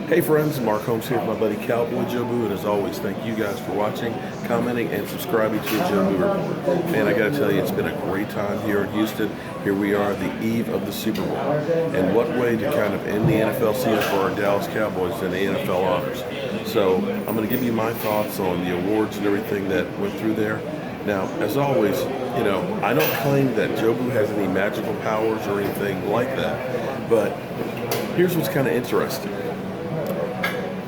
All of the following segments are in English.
Hey friends, Mark Holmes here with my buddy Cowboy Jobu, and as always, thank you guys for watching, commenting, and subscribing to the Jobu Report. Man, I gotta tell you, it's been a great time here in Houston. Here we are, the eve of the Super Bowl. And what way to kind of end the NFL season for our Dallas Cowboys than the NFL honors. So I'm gonna give you my thoughts on the awards and everything that went through there. Now, as always, I don't claim that Jobu has any magical powers or anything like that, but here's what's kind of interesting.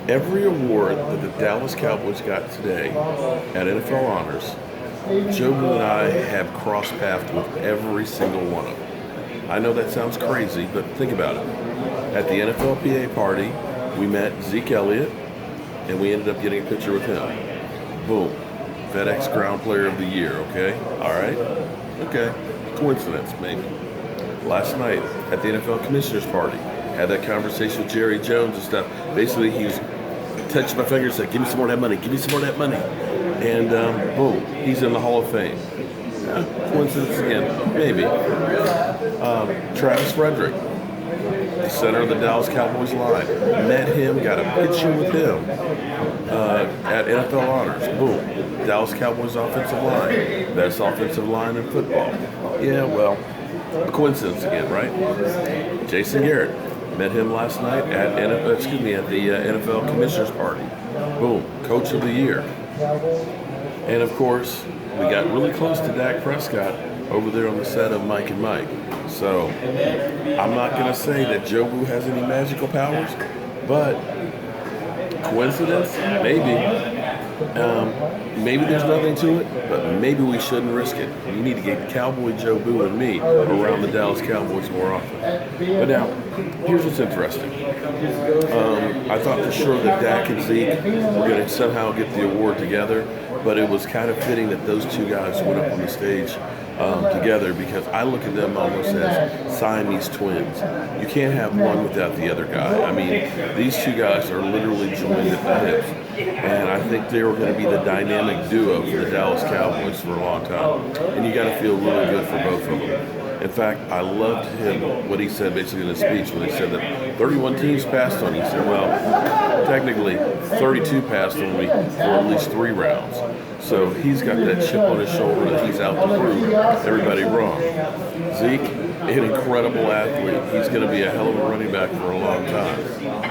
Every award that the Dallas Cowboys got today at NFL Honors, Jobu and I have crossed paths with every single one of them. I know that sounds crazy, but think about it. At the NFLPA party, we met Zeke Elliot, and we ended up getting a picture with him. Boom. FedEx Ground Player of the Year, okay? All right? Okay. Coincidence, maybe. Last night, at the NFL Commissioners Party, had that conversation with Jerry Jones and stuff. Basically, he was touched my fingers, said, "Give me some more of that money. Give me some more of that money." And boom, he's in the Hall of Fame. Coincidence again, maybe. Travis Frederick, the center of the Dallas Cowboys line, met him, got a picture with him at NFL Honors. Boom, Dallas Cowboys offensive line, best offensive line in football. Yeah, well, a coincidence again, right? Jason Garrett. Met him last night at the NFL Commissioners Party. Boom, Coach of the Year. And of course, we got really close to Dak Prescott over there on the set of Mike and Mike. So I'm not going to say that Jobu has any magical powers, but coincidence? Maybe. Maybe there's nothing to it, but maybe we shouldn't risk it. We need to get Cowboy Jobu and me around the Dallas Cowboys more often. But now, here's what's interesting. I thought for sure that Dak and Zeke were going to somehow get the award together, but it was kind of fitting that those two guys went up on the stage together, because I look at them almost as Siamese twins. You can't have one without the other guy. I mean, these two guys are literally joined at the hips, and I think they were going to be the dynamic duo for the Dallas Cowboys for a long time. And you got to feel really good for both of them. In fact, I loved what he said basically in his speech when he said that 31 teams passed on him. He said, well, technically 32 passed on me for at least 3 rounds. So he's got that chip on his shoulder that he's out to prove everybody wrong. Zeke, an incredible athlete. He's going to be a hell of a running back for a long time.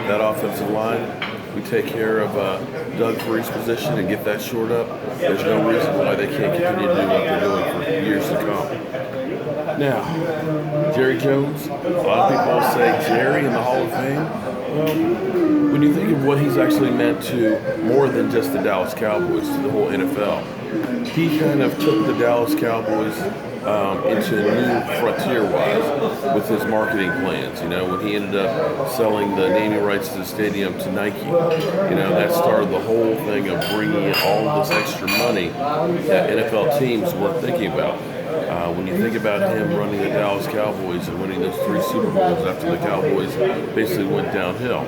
That offensive line, we take care of Doug Free's position and get that shored up. There's no reason why they can't continue to do what they're doing for years to come. Now, Jerry Jones, a lot of people will say Jerry in the Hall of Fame. Well, when you think of what he's actually meant to more than just the Dallas Cowboys, to the whole NFL, he kind of took the Dallas Cowboys into a new frontier-wise with his marketing plans. When he ended up selling the naming rights to the stadium to Nike, that started the whole thing of bringing in all this extra money that NFL teams weren't thinking about. When you think about him running the Dallas Cowboys and winning those 3 Super Bowls after the Cowboys basically went downhill,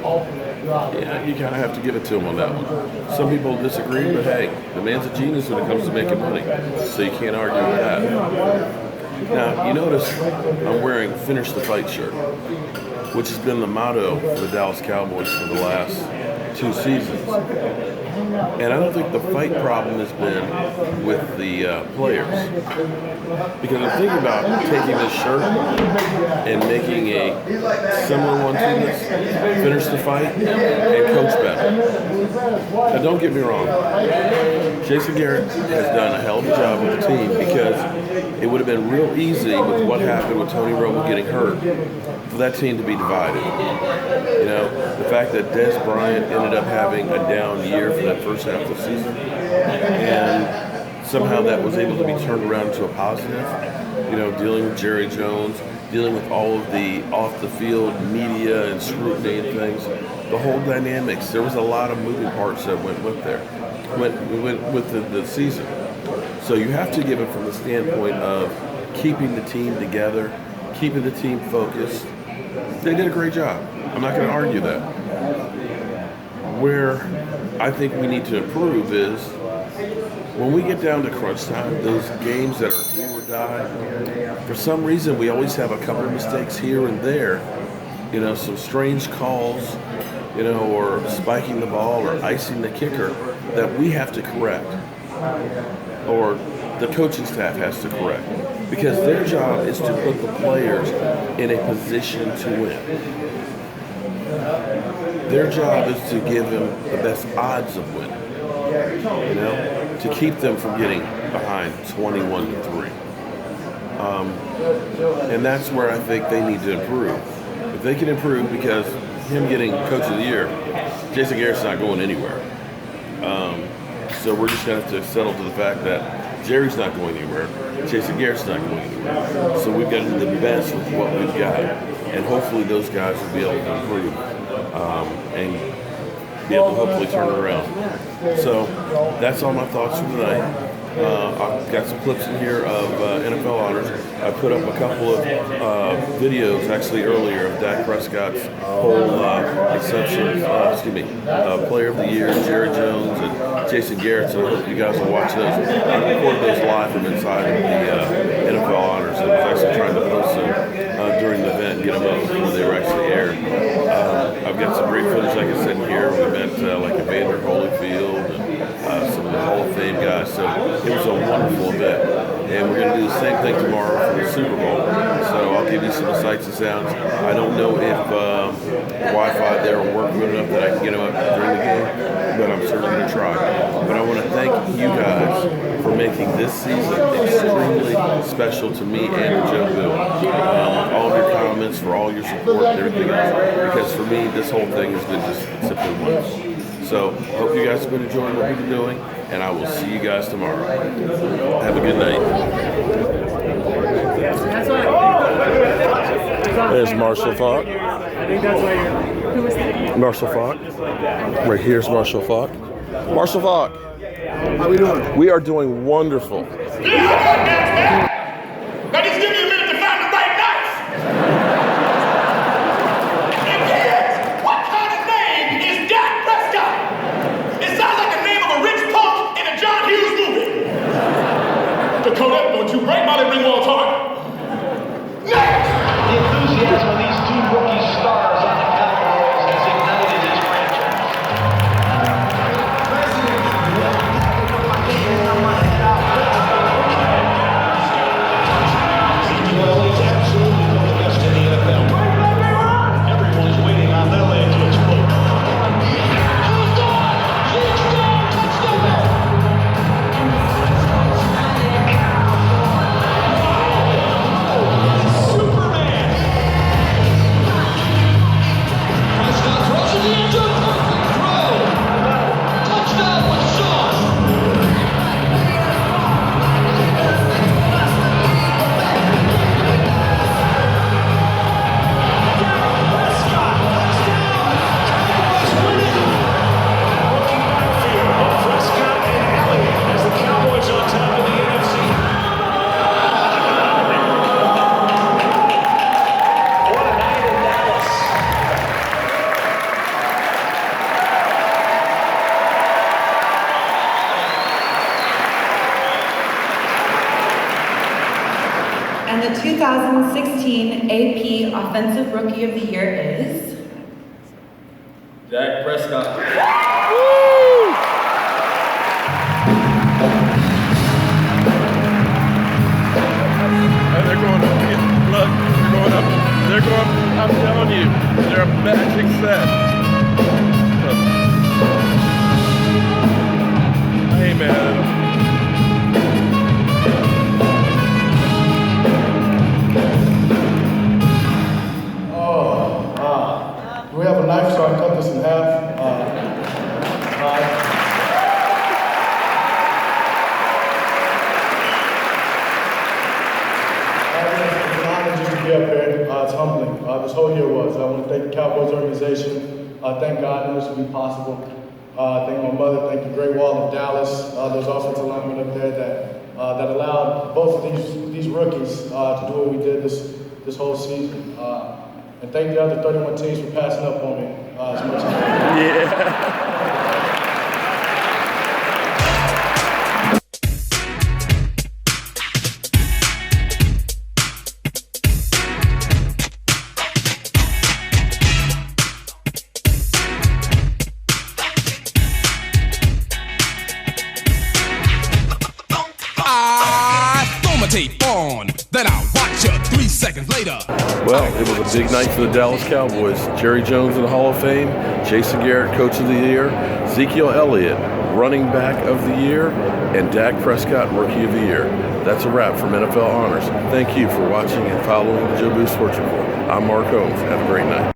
yeah, you kind of have to give it to him on that one. Some people disagree, but hey, the man's a genius when it comes to making money, so you can't argue with that. Now, you notice I'm wearing Finish the Fight shirt, which has been the motto for the Dallas Cowboys for the last 2 seasons. And I don't think the fight problem has been with the players. Because I'm thinking about taking this shirt and making a similar one to this, Finish the Fight, and Coach better. Now don't get me wrong, Jason Garrett has done a hell of a job with the team, because it would have been real easy with what happened with Tony Romo getting hurt for that team to be divided. The fact that Des Bryant ended up having a down year for that first half of the season, and somehow that was able to be turned around into a positive, dealing with Jerry Jones, dealing with all of the off-the-field media and scrutiny and things, the whole dynamics. There was a lot of moving parts that went with the season. So you have to give it from the standpoint of keeping the team together, keeping the team focused. They did a great job. I'm not going to argue that. Where I think we need to improve is when we get down to crunch time, those games that are do or die, for some reason we always have a couple of mistakes here and there, some strange calls, or spiking the ball or icing the kicker that we have to correct, or the coaching staff has to correct, because their job is to put the players in a position to win. Their job is to give them the best odds of winning, to keep them from getting behind 21-3. And that's where I think they need to improve. If they can improve, because him getting Coach of the Year, Jason Garrett's not going anywhere. So we're just going to have to settle to the fact that Jerry's not going anywhere, Jason Garrett's not going anywhere. So we've got to do the best with what we've got. And hopefully those guys will be able to improve and be able to hopefully turn it around. So that's all my thoughts for tonight. I've got some clips in here of NFL honors. I put up a couple of videos actually earlier of Dak Prescott's whole Player of the Year, Jerry Jones and Jason Garrett. So I hope you guys will watch those. I recorded those live from inside of the NFL honors. I was actually trying to post them during the event and get them up before they were actually aired. I've got some great footage, like I said, in here. We met like Evander Holyfield and some of the Hall of Fame guys. So it was a wonderful event. And we're going to do the same thing tomorrow for the Super Bowl. So I'll give you some of the sights and sounds. I don't know if the Wi-Fi there will work good enough that I can get them up during the game, but I'm certainly going to try. But I want to thank you guys for making this season extremely special to me and to Jobu. All of your comments, for all your support and everything else. Because for me, this whole thing has been just simply wonderful. So, hope you guys have been enjoying what we've been doing, and I will see you guys tomorrow. Have a good night. There's Marshall Falk. Marshall Falk. Right here's Marshall Falk. Marshall Falk. How we doing? We are doing wonderful. Now just give me a minute to find the right knife. And kids, what kind of name is Dak Prescott? It sounds like the name of a rich punk in a John Hughes movie. Dakota, don't you break Molly Ringwald's heart. Next! The enthusiasm of these two rookie stars on the Cowboys has ignited this franchise. Well, he's absolutely one of the best in the NFL. Everyone's waiting on their leg to explode. And the 2016 AP Offensive Rookie of the Year is Dak Prescott. And they're going up. Look, they're going up. They're going, I'm telling you, they're a magic set. Hey, man. We have a knife, so I cut this in half. It's an honor just to be up here. It's humbling. This whole year was. I want to thank the Cowboys organization. Thank God that this would be possible. Thank my mother. Thank the Great Wall of Dallas. Those offensive linemen up there that allowed both of these rookies to do what we did this whole season. And thank the other 31 teams for passing up on me as much as they did. Yeah. tape on. Then I'll watch you 3 seconds later. Well, it was a big night for the Dallas Cowboys. Jerry Jones in the Hall of Fame, Jason Garrett, Coach of the Year, Zeke Elliot, Running Back of the Year, and Dak Prescott, Rookie of the Year. That's a wrap from NFL Honors. Thank you for watching and following the Jobu Sports Report. I'm Mark Holmes. Have a great night.